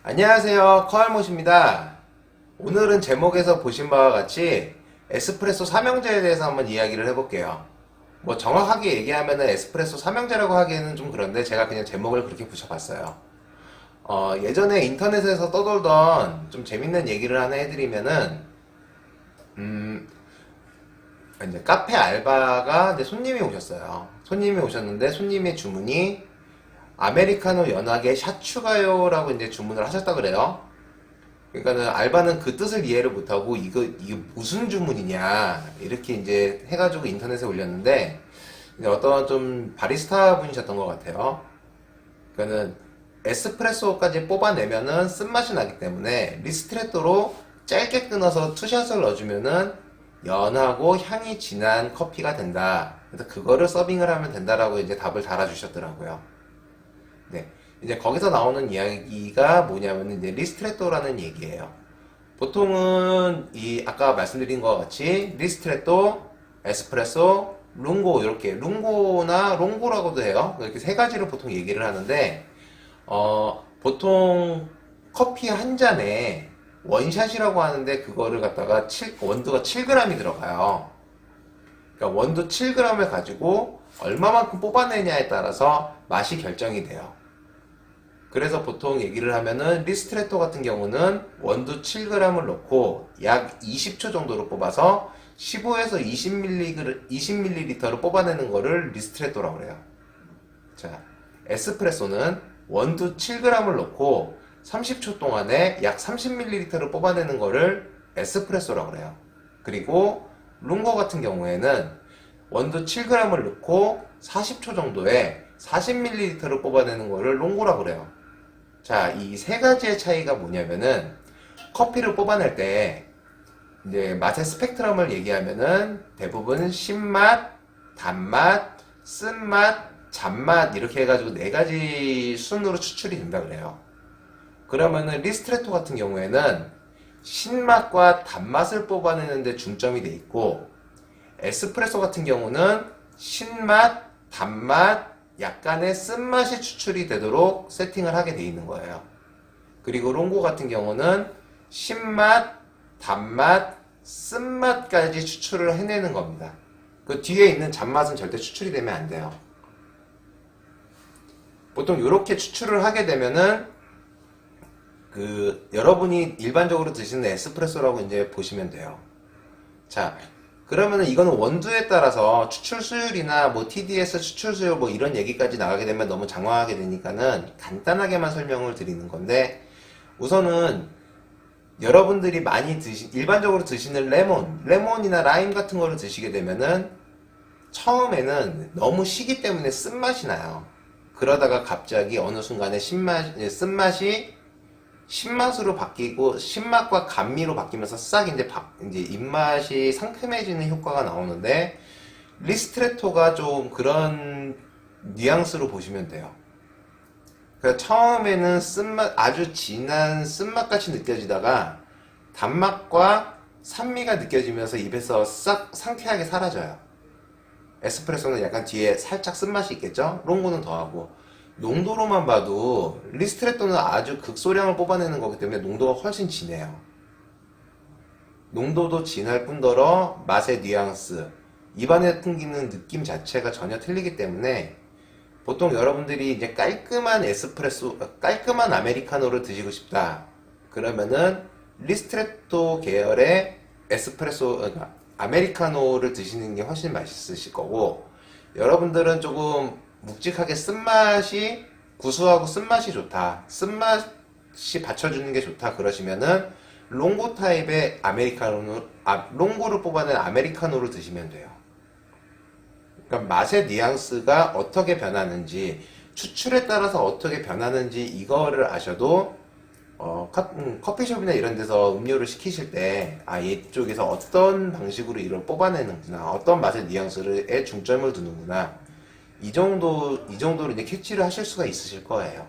안녕하세요, 커알못입니다. 오늘은 제목에서 보신 바와 같이 에스프레소 삼형제에 대해서 한번 이야기를 해볼게요. 뭐 정확하게 얘기하면은 에스프레소 삼형제라고 하기에는 좀 그런데 제가 그냥 제목을 그렇게 붙여봤어요. 예전에 인터넷에서 떠돌던 좀 재밌는 얘기를 하나 해드리면은 이제 카페 알바가 이제 손님이 오셨어요. 손님이 오셨는데 손님의 주문이 아메리카노 연하게 샷 추가요라고 이제 주문을 하셨다 그래요. 그러니까는 알바는 그 뜻을 이해를 못하고 이게 무슨 주문이냐 이렇게 이제 해가지고 인터넷에 올렸는데 이제 어떤 좀 바리스타 분이셨던 것 같아요. 그러니까는 에스프레소까지 뽑아내면은 쓴맛이 나기 때문에 리스트레토로 짧게 끊어서 투샷을 넣어주면은 연하고 향이 진한 커피가 된다. 그래서 그거를 서빙을 하면 된다라고 이제 답을 달아주셨더라고요. 네. 이제 거기서 나오는 이야기가 뭐냐면 이제 리스트레토라는 얘기예요. 보통은 아까 말씀드린 것 같이 리스트레토, 에스프레소, 룽고 이렇게 룽고나 롱고라고도 해요. 이렇게 세 가지를 보통 얘기를 하는데 보통 커피 한 잔에 원샷이라고 하는데 그거를 갖다가 원두가 7g이 들어가요. 그러니까 원두 7g을 가지고 얼마만큼 뽑아내냐에 따라서 맛이 결정이 돼요. 그래서 보통 얘기를 하면은 리스트레토 같은 경우는 원두 7g을 넣고 약 20초 정도로 뽑아서 15에서 20ml를 뽑아내는 거를 리스트레토라고 그래요. 자, 에스프레소는 원두 7g을 넣고 30초 동안에 약 30ml를 뽑아내는 거를 에스프레소라고 그래요. 그리고 룽고 같은 경우에는 원두 7g을 넣고 40초 정도에 40ml를 뽑아내는 거를 롱고라고 그래요. 자, 이 세 가지의 차이가 뭐냐면은 커피를 뽑아낼 때 이제 맛의 스펙트럼을 얘기하면은 대부분 신맛, 단맛, 쓴맛, 잔맛 이렇게 해가지고 네 가지 순으로 추출이 된다 그래요. 그러면은 리스트레토 같은 경우에는 신맛과 단맛을 뽑아내는데 중점이 돼 있고 에스프레소 같은 경우는 신맛, 단맛, 약간의 쓴맛이 추출이 되도록 세팅을 하게 돼 있는 거예요. 그리고 롱고 같은 경우는 신맛, 단맛, 쓴맛까지 추출을 해내는 겁니다. 그 뒤에 있는 잔맛은 절대 추출이 되면 안 돼요. 보통 이렇게 추출을 하게 되면은 여러분이 일반적으로 드시는 에스프레소라고 이제 보시면 돼요. 자, 그러면은 이거는 원두에 따라서 추출 수율이나 뭐 TDS 추출 수율 뭐 이런 얘기까지 나가게 되면 너무 장황하게 되니까는 간단하게만 설명을 드리는 건데, 우선은 여러분들이 많이 일반적으로 드시는 레몬이나 라임 같은 거를 드시게 되면은 처음에는 너무 시기 때문에 쓴맛이 나요. 그러다가 갑자기 어느 순간에 쓴맛이 신맛으로 바뀌고 신맛과 감미로 바뀌면서 싹 이제 입맛이 상큼해지는 효과가 나오는데, 리스트레토가 좀 그런 뉘앙스로 보시면 돼요. 그러니까 처음에는 쓴맛, 아주 진한 쓴맛 같이 느껴지다가 단맛과 산미가 느껴지면서 입에서 싹 상쾌하게 사라져요. 에스프레소는 약간 뒤에 살짝 쓴맛이 있겠죠? 롱고는 더하고. 농도로만 봐도 리스트레토는 아주 극소량을 뽑아내는 거기 때문에 농도가 훨씬 진해요. 농도도 진할 뿐더러 맛의 뉘앙스, 입안에 풍기는 느낌 자체가 전혀 틀리기 때문에 보통 여러분들이 이제 깔끔한 깔끔한 아메리카노를 드시고 싶다 그러면은 리스트레토 계열의 아메리카노를 드시는 게 훨씬 맛있으실 거고, 여러분들은 조금 묵직하게 쓴맛이, 구수하고 쓴맛이 좋다, 쓴맛이 받쳐주는 게 좋다 그러시면은 롱고 타입의 롱고를 뽑아낸 아메리카노를 드시면 돼요. 그러니까 맛의 뉘앙스가 어떻게 변하는지, 추출에 따라서 어떻게 변하는지 이거를 아셔도 커피숍이나 이런 데서 음료를 시키실 때 이쪽에서 어떤 방식으로 이걸 뽑아내는구나, 어떤 맛의 뉘앙스에 중점을 두는구나, 이 정도로 이제 캐치를 하실 수가 있으실 거예요.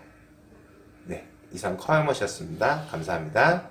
네, 이상 커알못이었습니다. 감사합니다.